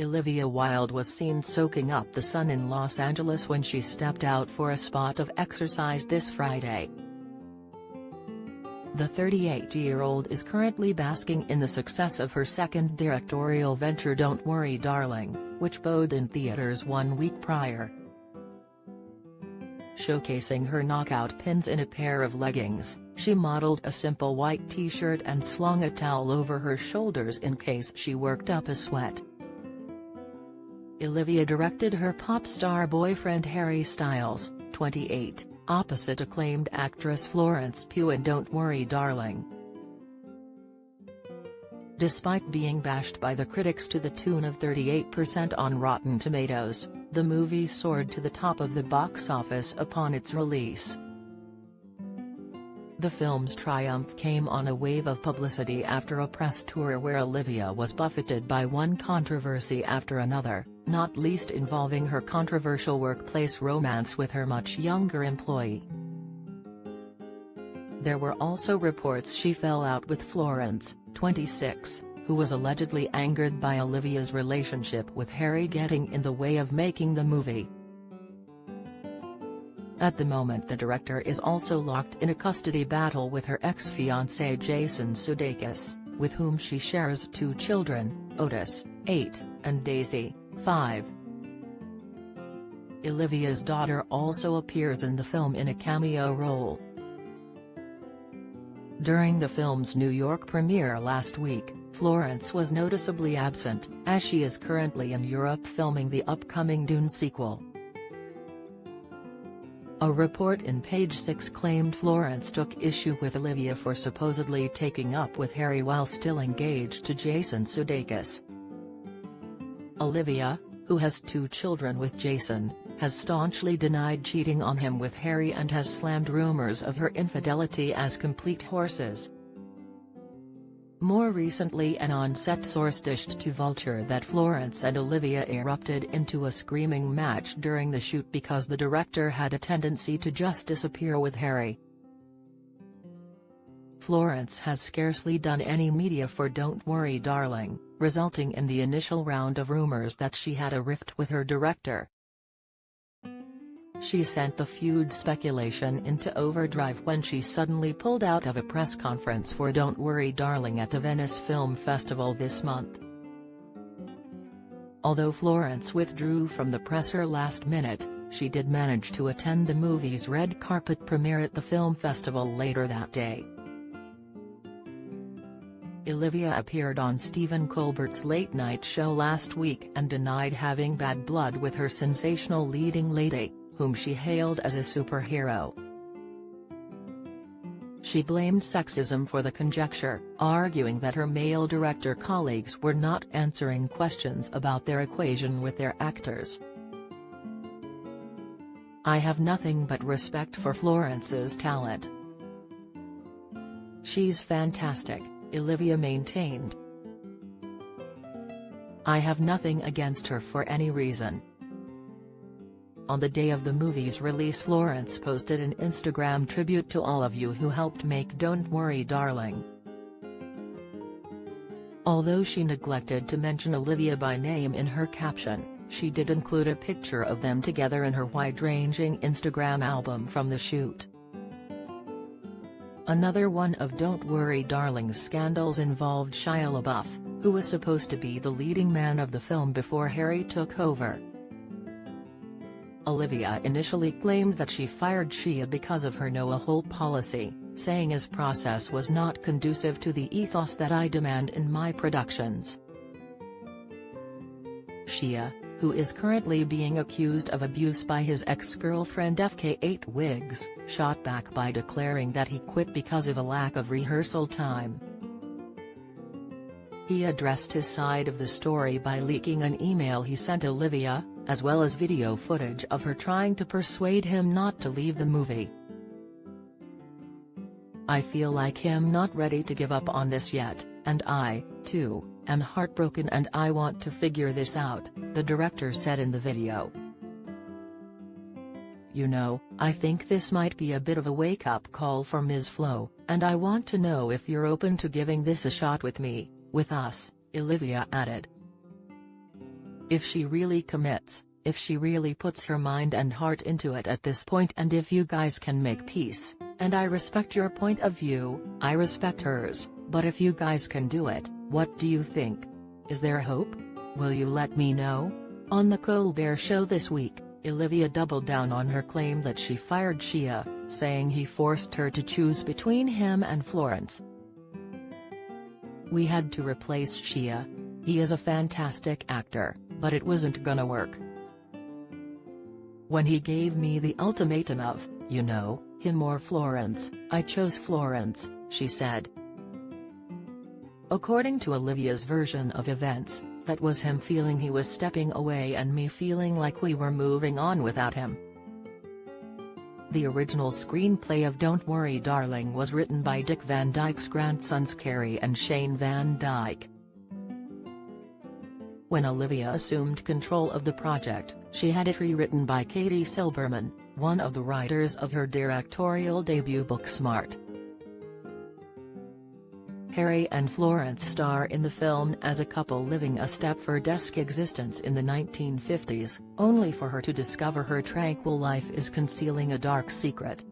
Olivia Wilde was seen soaking up the sun in Los Angeles when she stepped out for a spot of exercise this Friday. The 38-year-old is currently basking in the success of her second directorial venture Don't Worry Darling, which bowed in theaters 1 week prior. Showcasing her knockout pins in a pair of leggings, she modeled a simple white t-shirt and slung a towel over her shoulders in case she worked up a sweat. Olivia directed her pop star boyfriend Harry Styles, 28, opposite acclaimed actress Florence Pugh in Don't Worry Darling. Despite being bashed by the critics to the tune of 38% on Rotten Tomatoes, the movie soared to the top of the box office upon its release. The film's triumph came on a wave of publicity after a press tour where Olivia was buffeted by one controversy after another, not least involving her controversial workplace romance with her much younger employee. There were also reports she fell out with Florence, 26, who was allegedly angered by Olivia's relationship with Harry getting in the way of making the movie. At the moment, the director is also locked in a custody battle with her ex-fiancé Jason Sudeikis, with whom she shares 2 children, Otis, 8, and Daisy, 5. Olivia's daughter also appears in the film in a cameo role. During the film's New York premiere last week, Florence was noticeably absent, as she is currently in Europe filming the upcoming Dune sequel. A report in Page Six claimed Florence took issue with Olivia for supposedly taking up with Harry while still engaged to Jason Sudeikis. Olivia, who has 2 children with Jason, has staunchly denied cheating on him with Harry and has slammed rumors of her infidelity as complete horses. More recently, an on-set source dished to Vulture that Florence and Olivia erupted into a screaming match during the shoot because the director had a tendency to just disappear with Harry. Florence has scarcely done any media for Don't Worry Darling, resulting in the initial round of rumors that she had a rift with her director. She sent the feud speculation into overdrive when she suddenly pulled out of a press conference for Don't Worry Darling at the Venice Film Festival this month. Although Florence withdrew from the presser last minute, she did manage to attend the movie's red carpet premiere at the film festival later that day. Olivia appeared on Stephen Colbert's Late Night Show last week and denied having bad blood with her sensational leading lady, whom she hailed as a superhero. She blamed sexism for the conjecture, arguing that her male director colleagues were not answering questions about their equation with their actors. "I have nothing but respect for Florence's talent. She's fantastic," Olivia maintained. "I have nothing against her for any reason." On the day of the movie's release, Florence posted an Instagram tribute to all of you who helped make Don't Worry Darling. Although she neglected to mention Olivia by name in her caption, she did include a picture of them together in her wide-ranging Instagram album from the shoot. Another one of Don't Worry Darling's scandals involved Shia LaBeouf, who was supposed to be the leading man of the film before Harry took over. Olivia initially claimed that she fired Shia because of her no-a-hole policy, saying his process was not conducive to the ethos that I demand in my productions. Shia, who is currently being accused of abuse by his ex-girlfriend FK8 Wiggs, shot back by declaring that he quit because of a lack of rehearsal time. He addressed his side of the story by leaking an email he sent Olivia, as well as video footage of her trying to persuade him not to leave the movie. "I feel like I'm not ready to give up on this yet, and I, too, am heartbroken and I want to figure this out," the director said in the video. "You know, I think this might be a bit of a wake-up call for Ms. Flo, and I want to know if you're open to giving this a shot with me, with us," Olivia added. if she really commits, if she really puts her mind and heart into it at this point, and if you guys can make peace, and I respect your point of view, I respect hers, but if you guys can do it, what do you think? Is there hope? Will you let me know? On The Colbert Show this week, Olivia doubled down on her claim that she fired Shia, saying he forced her to choose between him and Florence. "We had to replace Shia. He is a fantastic actor, but it wasn't gonna work. When he gave me the ultimatum of, him or Florence, I chose Florence," she said. According to Olivia's version of events, that was him feeling he was stepping away and me feeling like we were moving on without him. The original screenplay of Don't Worry Darling was written by Dick Van Dyke's grandsons Carrie and Shane Van Dyke. When Olivia assumed control of the project, she had it rewritten by Katie Silberman, one of the writers of her directorial debut book Smart. Harry and Florence star in the film as a couple living a Stepford-esque existence in the 1950s, only for her to discover her tranquil life is concealing a dark secret.